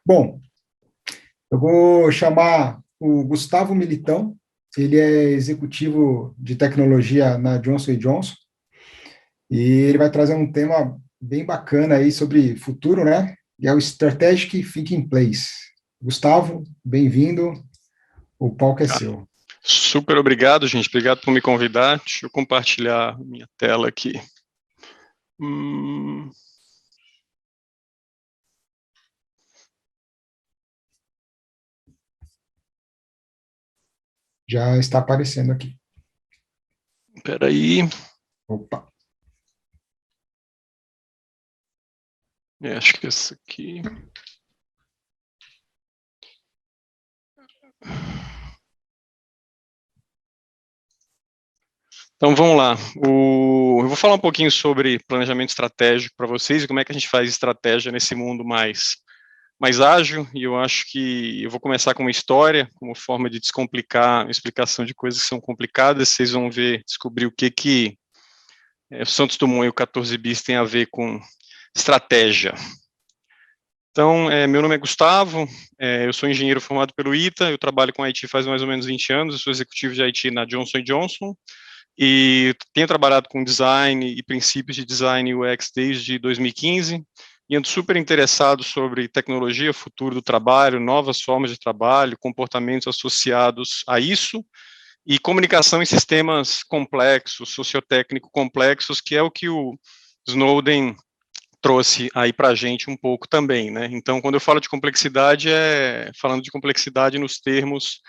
Bom, eu vou chamar o Gustavo Militão, ele é executivo de tecnologia na Johnson Johnson, e ele vai trazer um tema bem bacana aí sobre futuro, né? E é o Strategic Thinking Place. Gustavo, bem-vindo, o palco é Ah, seu. super obrigado, gente. Obrigado por me convidar. Deixa eu compartilhar minha tela aqui. Hum, Já está aparecendo aqui. Espera aí. Opa. Acho que esse aqui. Então vamos lá. Eu vou falar um pouquinho sobre planejamento estratégico para vocês e como é que a gente faz estratégia nesse mundo mais ágil. E eu acho que eu vou começar com uma história, como forma de descomplicar a explicação de coisas que são complicadas. Vocês vão ver, descobrir o que o Santos Dumont e o 14 bis tem a ver com estratégia. Então, meu nome é Gustavo, eu sou engenheiro formado pelo ITA, eu trabalho com IT faz mais ou menos 20 anos, eu sou executivo de IT na Johnson Johnson, e tenho trabalhado com design e princípios de design UX desde 2015, e ando super interessado sobre tecnologia, futuro do trabalho, novas formas de trabalho, comportamentos associados a isso, e comunicação em sistemas complexos, sociotécnico complexos, que é o que o Snowden trouxe aí para a gente um pouco também, né? Então, quando eu falo de complexidade, falando de complexidade nos termos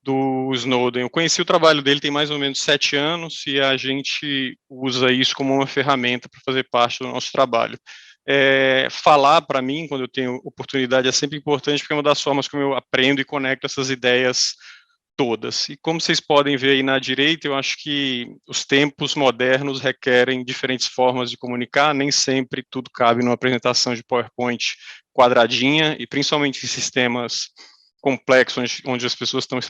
do Snowden. Eu conheci o trabalho dele tem mais ou menos 7 anos e a gente usa isso como uma ferramenta para fazer parte do nosso trabalho. Falar para mim, quando eu tenho oportunidade, é sempre importante, porque é uma das formas como eu aprendo e conecto essas ideias todas. E como vocês podem ver aí na direita, eu acho que os tempos modernos requerem diferentes formas de comunicar, nem sempre tudo cabe numa apresentação de PowerPoint quadradinha, e principalmente em sistemas complexos, onde as pessoas estão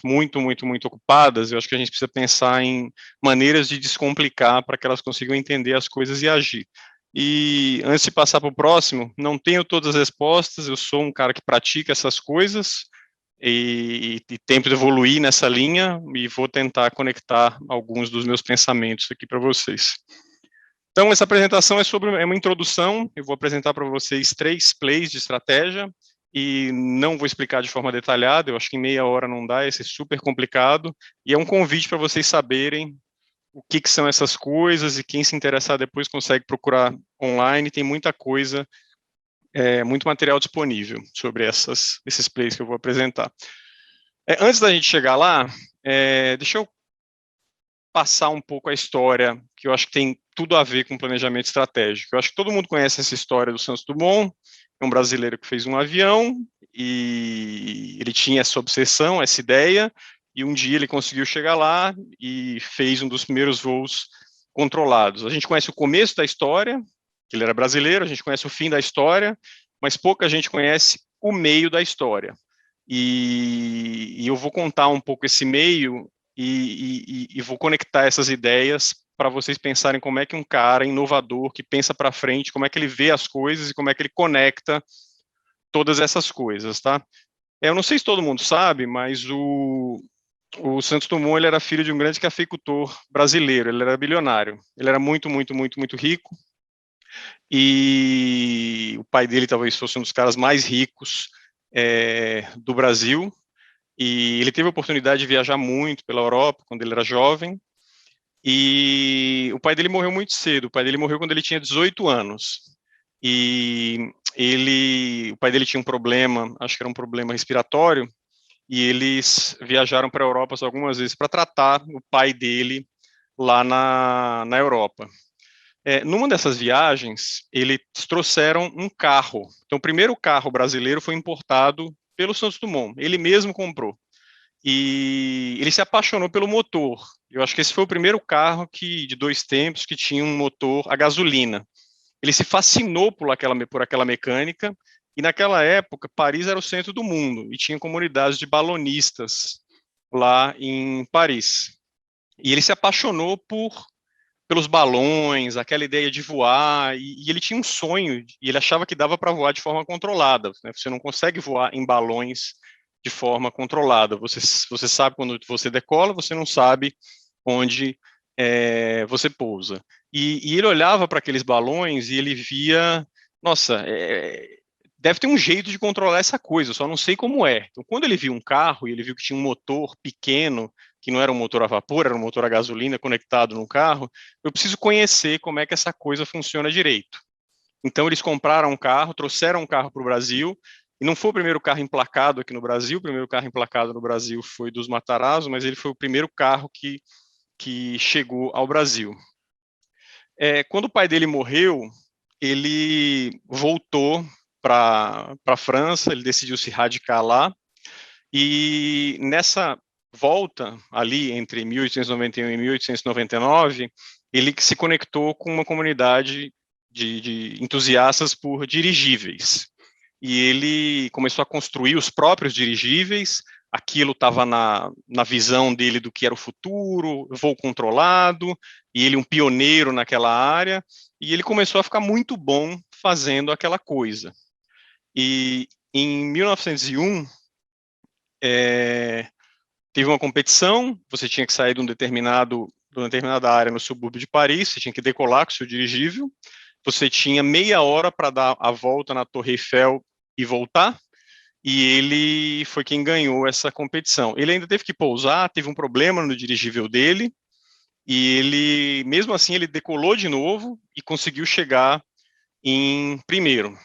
muito ocupadas, eu acho que a gente precisa pensar em maneiras de descomplicar para que elas consigam entender as coisas e agir. E antes de passar para o próximo, não tenho todas as respostas, eu sou um cara que pratica essas coisas, e tento evoluir nessa linha e vou tentar conectar alguns dos meus pensamentos aqui para vocês. Então, essa apresentação é uma introdução, eu vou apresentar para vocês 3 plays de estratégia, e não vou explicar de forma detalhada, eu acho que em meia hora não dá, esse é super complicado, e é um convite para vocês saberem o que são essas coisas, e quem se interessar depois consegue procurar online, tem muita coisa, muito material disponível sobre esses plays que eu vou apresentar. Antes da gente chegar lá, deixa eu passar um pouco a história, que eu acho que tem tudo a ver com planejamento estratégico. Eu acho que todo mundo conhece essa história do Santos Dumont, é um brasileiro que fez um avião, e ele tinha essa obsessão, essa ideia, e um dia ele conseguiu chegar lá e fez um dos primeiros voos controlados. A gente conhece o começo da história, que ele era brasileiro, a gente conhece o fim da história, mas pouca gente conhece o meio da história. E eu vou contar um pouco esse meio e vou conectar essas ideias para vocês pensarem como é que um cara inovador, que pensa para frente, como é que ele vê as coisas e como é que ele conecta todas essas coisas, tá? Eu não sei se todo mundo sabe, mas o Santos Dumont, ele era filho de um grande cafeicultor brasileiro, ele era bilionário, ele era muito rico, e o pai dele talvez fosse um dos caras mais ricos do Brasil, e ele teve a oportunidade de viajar muito pela Europa quando ele era jovem, e o pai dele morreu muito cedo, o pai dele morreu quando ele tinha 18 anos, e o pai dele tinha um problema, acho que era um problema respiratório, e eles viajaram para a Europa algumas vezes para tratar o pai dele lá na Europa. Numa dessas viagens, eles trouxeram um carro. Então, o primeiro carro brasileiro foi importado pelo Santos Dumont. Ele mesmo comprou. E ele se apaixonou pelo motor. Eu acho que esse foi o primeiro carro de 2 tempos que tinha um motor a gasolina. Ele se fascinou por aquela mecânica. E naquela época, Paris era o centro do mundo e tinha comunidades de balonistas lá em Paris. E ele se apaixonou por pelos balões, aquela ideia de voar, e ele tinha um sonho, e ele achava que dava para voar de forma controlada, né? Você não consegue voar em balões de forma controlada. Você sabe quando você decola, você não sabe onde você pousa. E ele olhava para aqueles balões e ele via, nossa, deve ter um jeito de controlar essa coisa, eu só não sei como é. Então, quando ele viu um carro e ele viu que tinha um motor pequeno, que não era um motor a vapor, era um motor a gasolina conectado no carro, eu preciso conhecer como é que essa coisa funciona direito. Então, eles compraram um carro, trouxeram um carro para o Brasil, e não foi o primeiro carro emplacado aqui no Brasil, o primeiro carro emplacado no Brasil foi dos Matarazzo, mas ele foi o primeiro carro que chegou ao Brasil. Quando o pai dele morreu, ele voltou para a França, ele decidiu se radicar lá, e nessa volta, ali entre 1891 e 1899, ele se conectou com uma comunidade de entusiastas por dirigíveis. E ele começou a construir os próprios dirigíveis, aquilo estava na visão dele do que era o futuro, voo controlado, e ele um pioneiro naquela área, e ele começou a ficar muito bom fazendo aquela coisa. E em 1901, teve uma competição, você tinha que sair de uma determinada área no subúrbio de Paris, você tinha que decolar com o seu dirigível, você tinha meia hora para dar a volta na Torre Eiffel e voltar, e ele foi quem ganhou essa competição. Ele ainda teve que pousar, teve um problema no dirigível dele, e ele, mesmo assim, ele decolou de novo e conseguiu chegar em primeiro.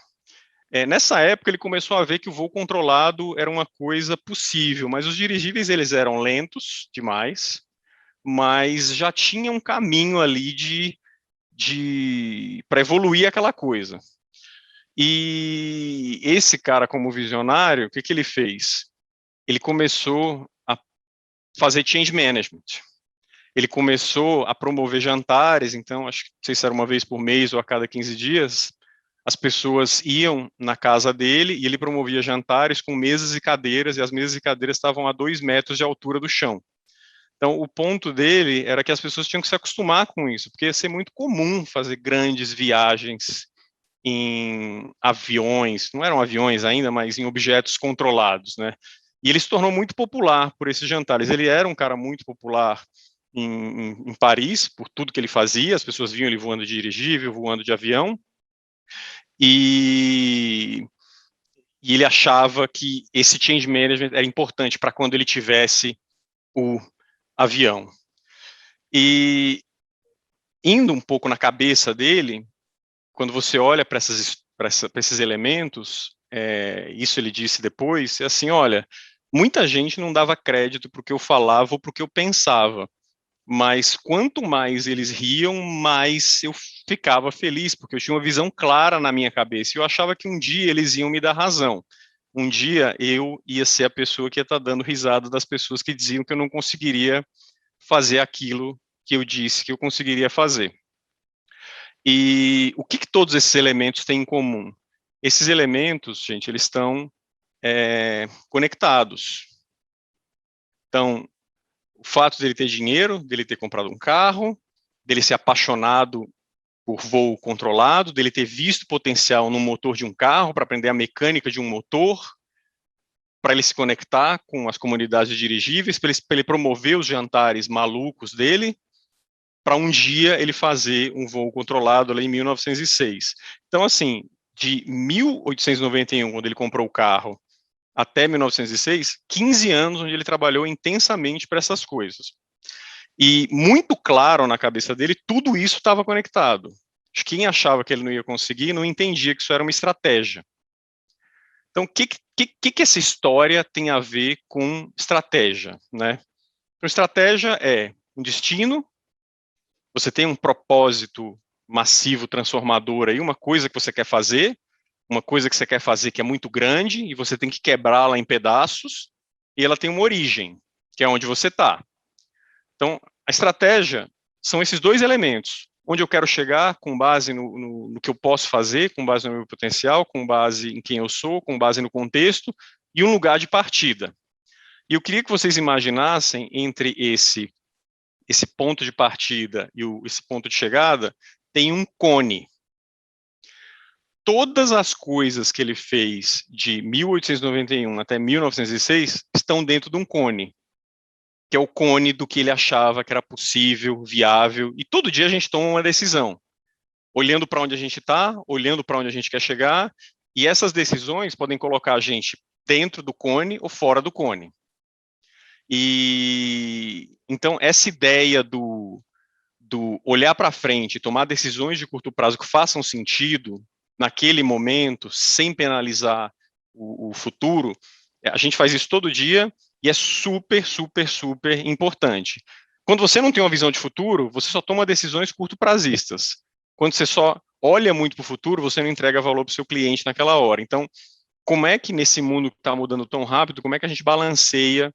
Nessa época, ele começou a ver que o voo controlado era uma coisa possível, mas os dirigíveis eles eram lentos demais, mas já tinha um caminho ali para evoluir aquela coisa. E esse cara, como visionário, o que ele fez? Ele começou a fazer change management. Ele começou a promover jantares, então, acho que não sei se era uma vez por mês ou a cada 15 dias, as pessoas iam na casa dele e ele promovia jantares com mesas e cadeiras, e as mesas e cadeiras estavam a 2 metros de altura do chão. Então, o ponto dele era que as pessoas tinham que se acostumar com isso, porque ia ser muito comum fazer grandes viagens em aviões, não eram aviões ainda, mas em objetos controlados, né? E ele se tornou muito popular por esses jantares. Ele era um cara muito popular em Paris, por tudo que ele fazia, as pessoas viam ele voando de dirigível, voando de avião, e ele achava que esse change management era importante para quando ele tivesse o avião. E indo um pouco na cabeça dele, quando você olha para esses elementos, isso ele disse depois, é assim, olha, muita gente não dava crédito para o que eu falava ou para o que eu pensava, mas quanto mais eles riam, mais eu ficava feliz, porque eu tinha uma visão clara na minha cabeça, e eu achava que um dia eles iam me dar razão. Um dia eu ia ser a pessoa que ia estar dando risada das pessoas que diziam que eu não conseguiria fazer aquilo que eu disse que eu conseguiria fazer. E o que todos esses elementos têm em comum? Esses elementos, gente, eles estão conectados. Então, o fato dele ter dinheiro, dele ter comprado um carro, dele ser apaixonado por voo controlado, dele ter visto potencial no motor de um carro para aprender a mecânica de um motor, para ele se conectar com as comunidades de dirigíveis, para ele promover os jantares malucos dele, para um dia ele fazer um voo controlado lá em 1906. Então, assim, de 1891, quando ele comprou o carro, até 1906, 15 anos onde ele trabalhou intensamente para essas coisas. E muito claro na cabeça dele, tudo isso estava conectado. Quem achava que ele não ia conseguir, não entendia que isso era uma estratégia. Então, o que essa história tem a ver com estratégia, né? Então, estratégia é um destino, você tem um propósito massivo, transformador aí, uma coisa que você quer fazer, uma coisa que você quer fazer que é muito grande, e você tem que quebrá-la em pedaços, e ela tem uma origem, que é onde você está. Então, a estratégia são esses dois elementos. Onde eu quero chegar, com base no que eu posso fazer, com base no meu potencial, com base em quem eu sou, com base no contexto, e um lugar de partida. E eu queria que vocês imaginassem entre esse esse ponto de partida e esse ponto de chegada, tem um cone. Todas as coisas que ele fez de 1891 até 1906 estão dentro de um cone, que é o cone do que ele achava que era possível, viável, e todo dia a gente toma uma decisão, olhando para onde a gente está, olhando para onde a gente quer chegar, e essas decisões podem colocar a gente dentro do cone ou fora do cone. E então essa ideia do olhar para frente, tomar decisões de curto prazo que façam sentido naquele momento, sem penalizar o futuro, a gente faz isso todo dia e é super, super, super importante. Quando você não tem uma visão de futuro, você só toma decisões curto-prazistas. Quando você só olha muito para o futuro, você não entrega valor para o seu cliente naquela hora. Então, como é que nesse mundo que está mudando tão rápido, como é que a gente balanceia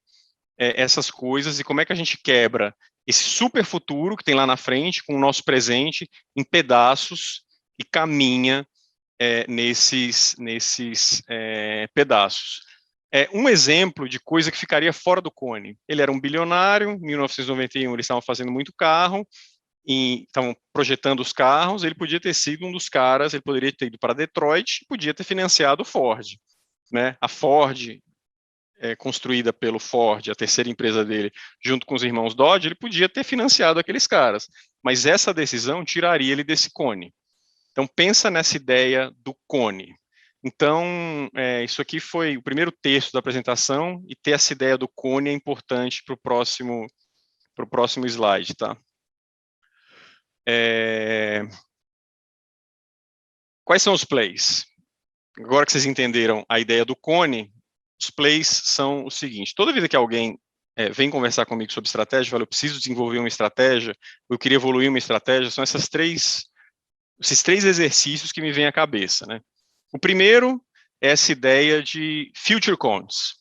essas coisas e como é que a gente quebra esse super futuro que tem lá na frente com o nosso presente em pedaços e caminha nesses pedaços. Um exemplo de coisa que ficaria fora do cone. Ele era um bilionário, em 1991 eles estavam fazendo muito carro, e estavam projetando os carros, ele podia ter sido um dos caras, ele poderia ter ido para Detroit, podia ter financiado o Ford. Né? A Ford, construída pelo Ford, a terceira empresa dele, junto com os irmãos Dodge, ele podia ter financiado aqueles caras, mas essa decisão tiraria ele desse cone. Então, pensa nessa ideia do cone. Então, isso aqui foi o primeiro texto da apresentação, e ter essa ideia do cone é importante para o próximo slide, tá? Quais são os plays? Agora que vocês entenderam a ideia do cone, os plays são o seguinte: toda vida que alguém vem conversar comigo sobre estratégia, fala, eu preciso desenvolver uma estratégia, eu queria evoluir uma estratégia, são esses três exercícios que me vêm à cabeça, né? O primeiro é essa ideia de future cons.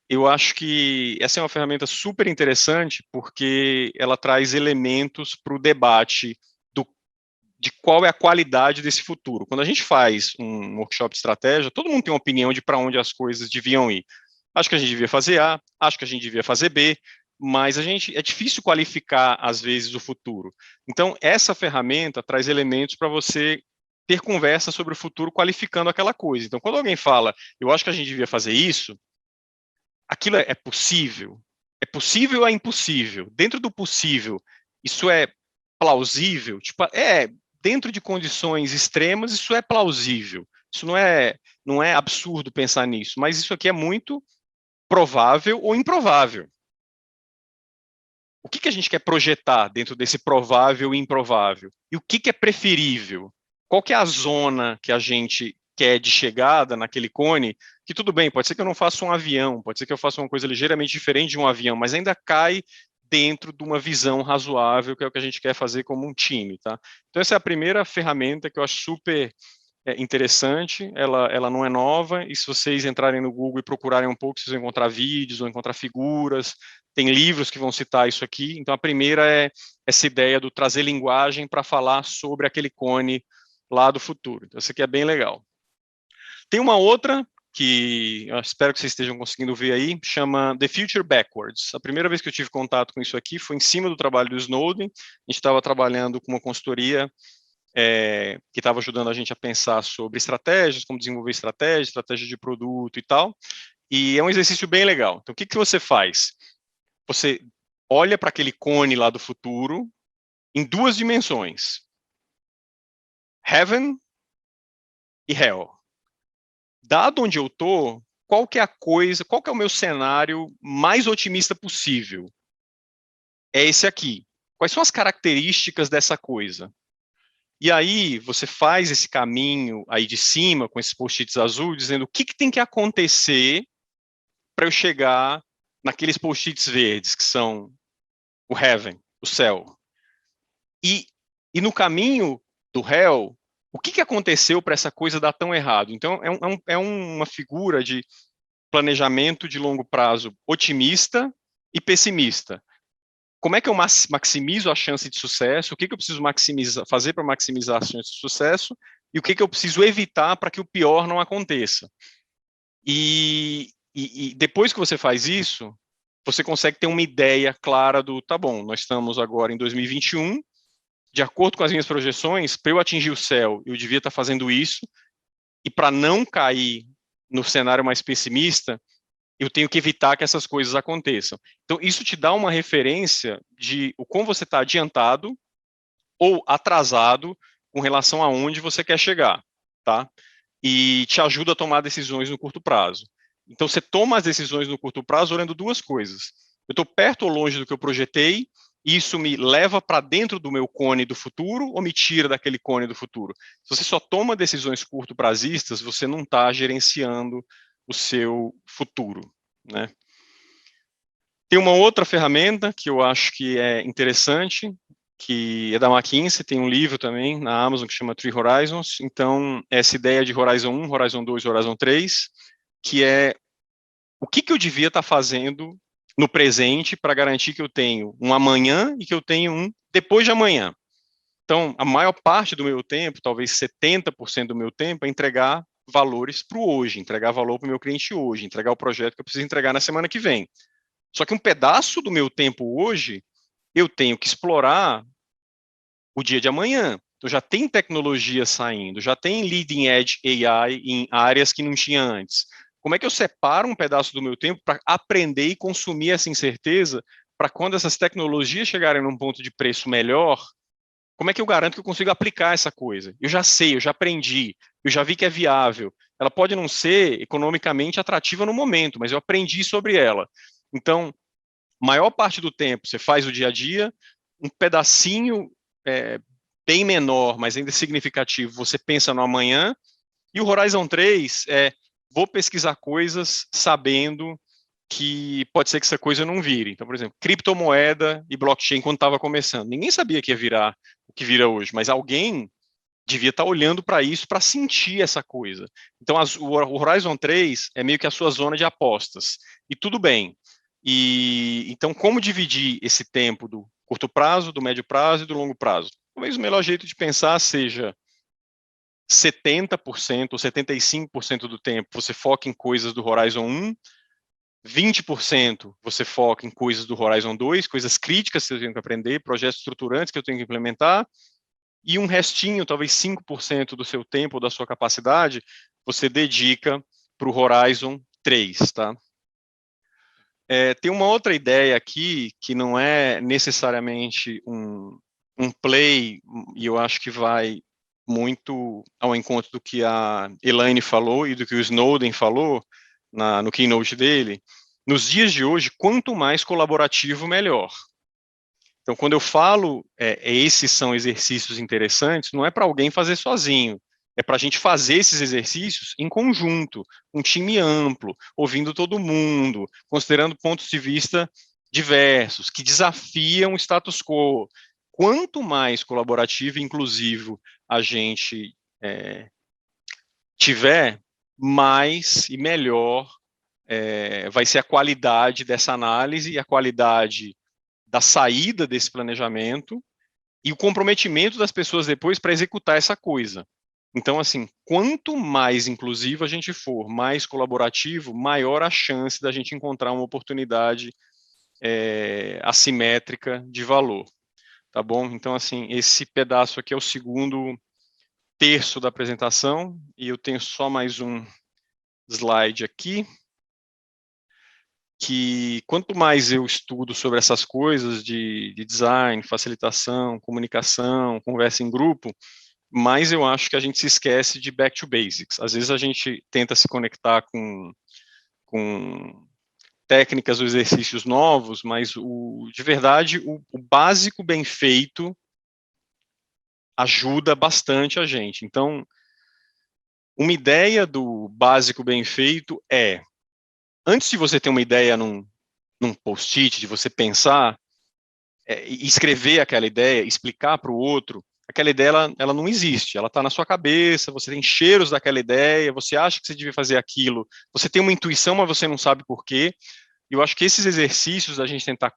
Eu acho que essa é uma ferramenta super interessante porque ela traz elementos para o debate de qual é a qualidade desse futuro. Quando a gente faz um workshop de estratégia, todo mundo tem uma opinião de para onde as coisas deviam ir. Acho que a gente devia fazer A, acho que a gente devia fazer B, mas é difícil qualificar, às vezes, o futuro. Então, essa ferramenta traz elementos para você ter conversa sobre o futuro qualificando aquela coisa. Então, quando alguém fala, eu acho que a gente devia fazer isso, aquilo é possível? É possível ou é impossível? Dentro do possível, isso é plausível? Tipo, dentro de condições extremas, isso é plausível. Isso não é absurdo pensar nisso, mas isso aqui é muito provável ou improvável. O que a gente quer projetar dentro desse provável e improvável? E o que é preferível? Qual que é a zona que a gente quer de chegada naquele cone? Que tudo bem, pode ser que eu não faça um avião, pode ser que eu faça uma coisa ligeiramente diferente de um avião, mas ainda cai dentro de uma visão razoável, que é o que a gente quer fazer como um time, tá? Então essa é a primeira ferramenta que eu acho super interessante, ela não é nova, e se vocês entrarem no Google e procurarem um pouco, vocês vão encontrar vídeos, vão encontrar figuras, tem livros que vão citar isso aqui. Então a primeira é essa ideia do trazer linguagem para falar sobre aquele cone lá do futuro. Então essa aqui é bem legal. Tem uma outra que eu espero que vocês estejam conseguindo ver aí, chama The Future Backwards. A primeira vez que eu tive contato com isso aqui foi em cima do trabalho do Snowden. A gente estava trabalhando com uma consultoria que estava ajudando a gente a pensar sobre estratégias, como desenvolver estratégia de produto e tal. E é um exercício bem legal. Então, o que você faz? Você olha para aquele cone lá do futuro em duas dimensões: Heaven e Hell. Dado onde eu estou, qual que é o meu cenário mais otimista possível? É esse aqui. Quais são as características dessa coisa? E aí você faz esse caminho aí de cima, com esses post-its azul, dizendo o que tem que acontecer para eu chegar naqueles post-its verdes, que são o heaven, o céu. E no caminho do hell, o que aconteceu para essa coisa dar tão errado? Então, é uma figura de planejamento de longo prazo otimista e pessimista. Como é que eu maximizo a chance de sucesso? O que eu preciso fazer para maximizar a chance de sucesso? E o que eu preciso evitar para que o pior não aconteça? E depois que você faz isso, você consegue ter uma ideia clara do, tá bom, nós estamos agora em 2021, de acordo com as minhas projeções, para eu atingir o céu, eu devia estar fazendo isso, e para não cair no cenário mais pessimista, eu tenho que evitar que essas coisas aconteçam. Então, isso te dá uma referência de o como você está adiantado ou atrasado com relação a onde você quer chegar, tá? E te ajuda a tomar decisões no curto prazo. Então, você toma as decisões no curto prazo olhando duas coisas. Eu estou perto ou longe do que eu projetei, e isso me leva para dentro do meu cone do futuro ou me tira daquele cone do futuro? Se você só toma decisões curto-prazistas, você não está gerenciando o seu futuro, né? Tem uma outra ferramenta que eu acho que é interessante, que é da McKinsey, tem um livro também na Amazon que chama Three Horizons. Então, essa ideia de Horizon 1, Horizon 2, Horizon 3, que é o que eu devia estar fazendo no presente para garantir que eu tenho um amanhã e que eu tenho um depois de amanhã. Então, a maior parte do meu tempo, talvez 70% do meu tempo, é entregar valores para o hoje, entregar valor para o meu cliente hoje, entregar o projeto que eu preciso entregar na semana que vem. Só que um pedaço do meu tempo hoje, eu tenho que explorar o dia de amanhã. Então, já tem tecnologia saindo, já tem leading edge AI em áreas que não tinha antes. Como é que eu separo um pedaço do meu tempo para aprender e consumir essa incerteza para quando essas tecnologias chegarem num ponto de preço melhor, como é que eu garanto que eu consigo aplicar essa coisa? Eu já sei, eu já aprendi, eu já vi que é viável. Ela pode não ser economicamente atrativa no momento, mas eu aprendi sobre ela. Então, maior parte do tempo você faz o dia a dia, um pedacinho bem menor, mas ainda significativo, você pensa no amanhã, e o Horizon 3 é, vou pesquisar coisas sabendo que pode ser que essa coisa não vire. Então, por exemplo, criptomoeda e blockchain quando estava começando. Ninguém sabia que ia virar o que vira hoje, mas alguém devia estar olhando para isso para sentir essa coisa. Então, o Horizon 3 é meio que a sua zona de apostas. E tudo bem. E então, como dividir esse tempo do curto prazo, do médio prazo e do longo prazo? Talvez o melhor jeito de pensar seja 70% ou 75% do tempo você foca em coisas do Horizon 1, 20% você foca em coisas do Horizon 2, coisas críticas que eu tenho que aprender, projetos estruturantes que eu tenho que implementar, e um restinho, talvez 5% do seu tempo, da sua capacidade, você dedica para o Horizon 3, tá? Tem uma outra ideia aqui, que não é necessariamente um play, e eu acho que vai muito ao encontro do que a Elaine falou e do que o Snowden falou no keynote dele. Nos dias de hoje, quanto mais colaborativo, melhor. Então, quando eu falo esses são exercícios interessantes, não é para alguém fazer sozinho, é para a gente fazer esses exercícios em conjunto, um time amplo, ouvindo todo mundo, considerando pontos de vista diversos, que desafiam o status quo. Quanto mais colaborativo e inclusivo a gente tiver, mais e melhor vai ser a qualidade dessa análise e a qualidade da saída desse planejamento e o comprometimento das pessoas depois para executar essa coisa. Então, assim, quanto mais inclusivo a gente for, mais colaborativo, maior a chance da gente encontrar uma oportunidade assimétrica de valor, tá bom? Então, assim, esse pedaço aqui é o segundo terço da apresentação, e eu tenho só mais um slide aqui, que quanto mais eu estudo sobre essas coisas de design, facilitação, comunicação, conversa em grupo, mais eu acho que a gente se esquece de back to basics. Às vezes a gente tenta se conectar com técnicas ou exercícios novos, mas de verdade o básico bem feito ajuda bastante a gente. Então, uma ideia do básico bem feito é, antes de você ter uma ideia num post-it, de você pensar, escrever aquela ideia, explicar para o outro, aquela ideia ela não existe, ela está na sua cabeça, você tem cheiros daquela ideia, você acha que você devia fazer aquilo, você tem uma intuição, mas você não sabe por quê. E eu acho que esses exercícios da gente tentar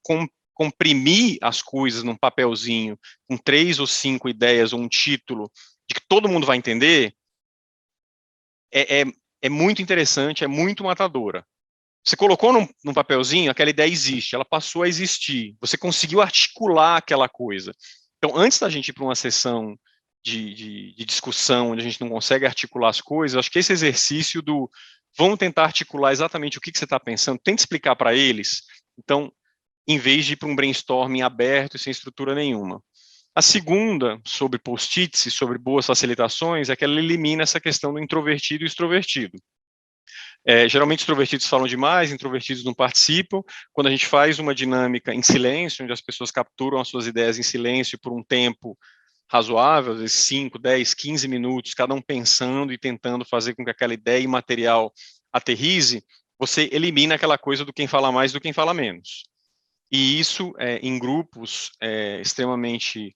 comprimir as coisas num papelzinho, com 3 ou 5 ideias ou um título, de que todo mundo vai entender, é muito interessante, é muito matadora. Você colocou num papelzinho, aquela ideia existe, ela passou a existir. Você conseguiu articular aquela coisa. Então, antes da gente ir para uma sessão de discussão, onde a gente não consegue articular as coisas, acho que esse exercício do vamos tentar articular exatamente o que você está pensando, tenta explicar para eles. Então, em vez de ir para um brainstorming aberto e sem estrutura nenhuma. A segunda, sobre post-its e sobre boas facilitações, é que ela elimina essa questão do introvertido e extrovertido. Geralmente, extrovertidos falam demais, introvertidos não participam. Quando a gente faz uma dinâmica em silêncio, onde as pessoas capturam as suas ideias em silêncio por um tempo razoável, às vezes 5, 10, 15 minutos, cada um pensando e tentando fazer com que aquela ideia e material aterrize, você elimina aquela coisa do quem fala mais do quem fala menos. E isso, em grupos extremamente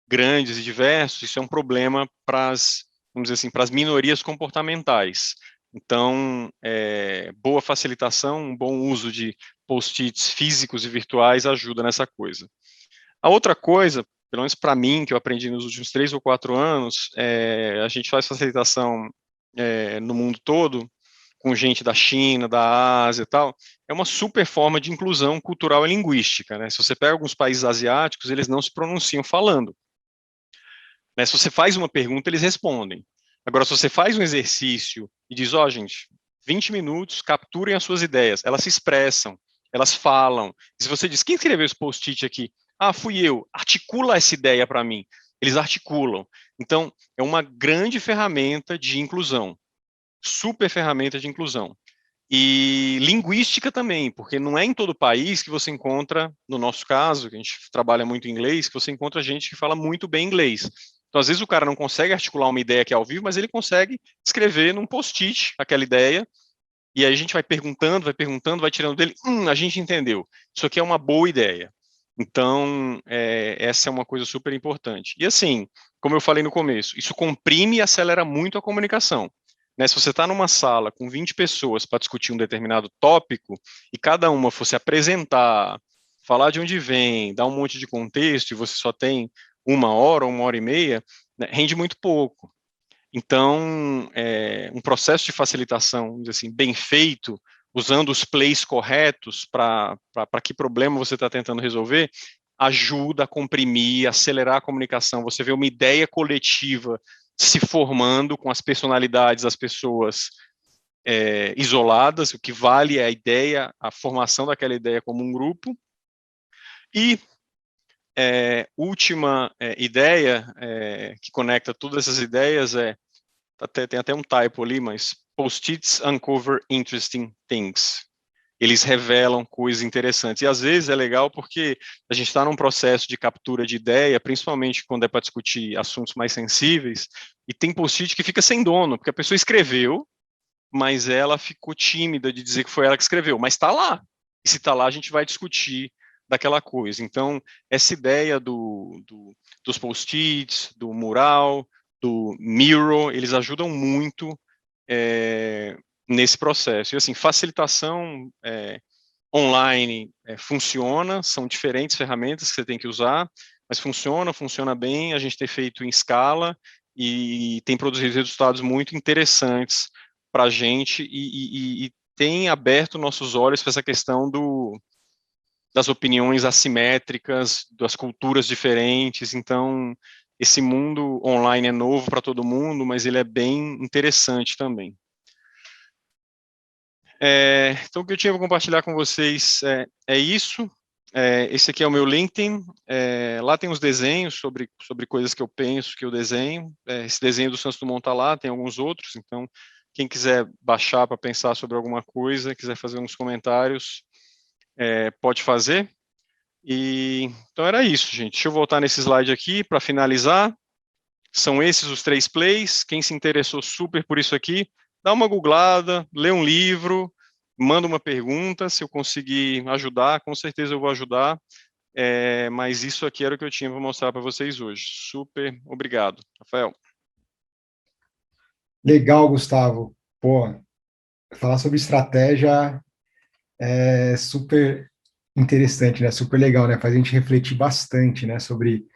grandes e diversos, isso é um problema para as, vamos dizer assim, para as minorias comportamentais. Então, boa facilitação, um bom uso de post-its físicos e virtuais ajuda nessa coisa. A outra coisa, pelo menos para mim, que eu aprendi nos últimos 3 ou 4 anos, a gente faz facilitação no mundo todo, com gente da China, da Ásia e tal, é uma super forma de inclusão cultural e linguística, né? Se você pega alguns países asiáticos, eles não se pronunciam falando. Né? Se você faz uma pergunta, eles respondem. Agora, se você faz um exercício e diz, ó, gente, 20 minutos, capturem as suas ideias, elas se expressam, elas falam. E se você diz, quem escreveu esse post-it aqui? Ah, fui eu. Articula essa ideia para mim. Eles articulam. Então, é uma grande ferramenta de inclusão. Super ferramenta de inclusão. E linguística também, porque não é em todo país que você encontra, no nosso caso, que a gente trabalha muito em inglês, que você encontra gente que fala muito bem inglês. Então, às vezes, o cara não consegue articular uma ideia que é ao vivo, mas ele consegue escrever num post-it aquela ideia, e aí a gente vai tirando dele, a gente entendeu. Isso aqui é uma boa ideia. Então, essa é uma coisa super importante. E assim, como eu falei no começo, isso comprime e acelera muito a comunicação. Né, se você está numa sala com 20 pessoas para discutir um determinado tópico e cada uma fosse apresentar, falar de onde vem, dar um monte de contexto e você só tem 1 hora ou 1 hora e meia, né, rende muito pouco. Então, um processo de facilitação, vamos dizer assim, bem feito, usando os plays corretos para que problema você está tentando resolver, ajuda a comprimir, acelerar a comunicação. Você vê uma ideia coletiva se formando com as personalidades das pessoas isoladas, o que vale é a ideia, a formação daquela ideia como um grupo. E última ideia que conecta todas essas ideias tem até um typo ali, mas post-its uncover interesting things. Eles revelam coisas interessantes. E às vezes é legal porque a gente está num processo de captura de ideia, principalmente quando é para discutir assuntos mais sensíveis, e tem post-it que fica sem dono, porque a pessoa escreveu, mas ela ficou tímida de dizer que foi ela que escreveu, mas está lá. E se está lá, a gente vai discutir daquela coisa. Então, essa ideia dos post-its, do mural, do Miro, eles ajudam muito nesse processo. E assim, facilitação online funciona, são diferentes ferramentas que você tem que usar, mas funciona bem, a gente tem feito em escala e tem produzido resultados muito interessantes para a gente e tem aberto nossos olhos para essa questão das opiniões assimétricas, das culturas diferentes. Então, esse mundo online é novo para todo mundo, mas ele é bem interessante também. Então, o que eu tinha para compartilhar com vocês é isso. Esse aqui é o meu LinkedIn. Lá tem os desenhos sobre coisas que eu penso, que eu desenho. Esse desenho do Santos Dumont está lá, tem alguns outros. Então, quem quiser baixar para pensar sobre alguma coisa, quiser fazer uns comentários, pode fazer. Então era isso, gente. Deixa eu voltar nesse slide aqui para finalizar. São esses os 3 plays. Quem se interessou super por isso aqui, dá uma googlada, lê um livro, manda uma pergunta. Se eu conseguir ajudar, com certeza eu vou ajudar. Mas isso aqui era o que eu tinha para mostrar para vocês hoje. Super obrigado. Rafael. Legal, Gustavo. Pô, falar sobre estratégia é super interessante, né? Super legal, né? Faz a gente refletir bastante, né? Sobre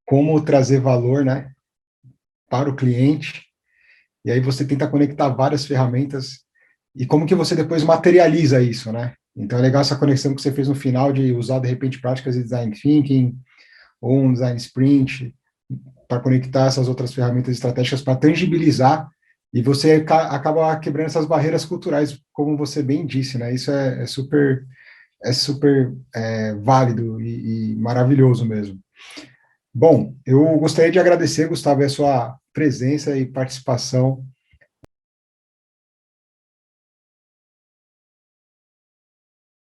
como trazer valor, né? Para o cliente. E aí você tenta conectar várias ferramentas. e como que você depois materializa isso, né? Então é legal essa conexão que você fez no final de usar, de repente, práticas de design thinking ou um design sprint para conectar essas outras ferramentas estratégicas para tangibilizar e você acaba quebrando essas barreiras culturais, como você bem disse, né? Isso é super válido e maravilhoso mesmo. Bom, eu gostaria de agradecer, Gustavo, a sua presença e participação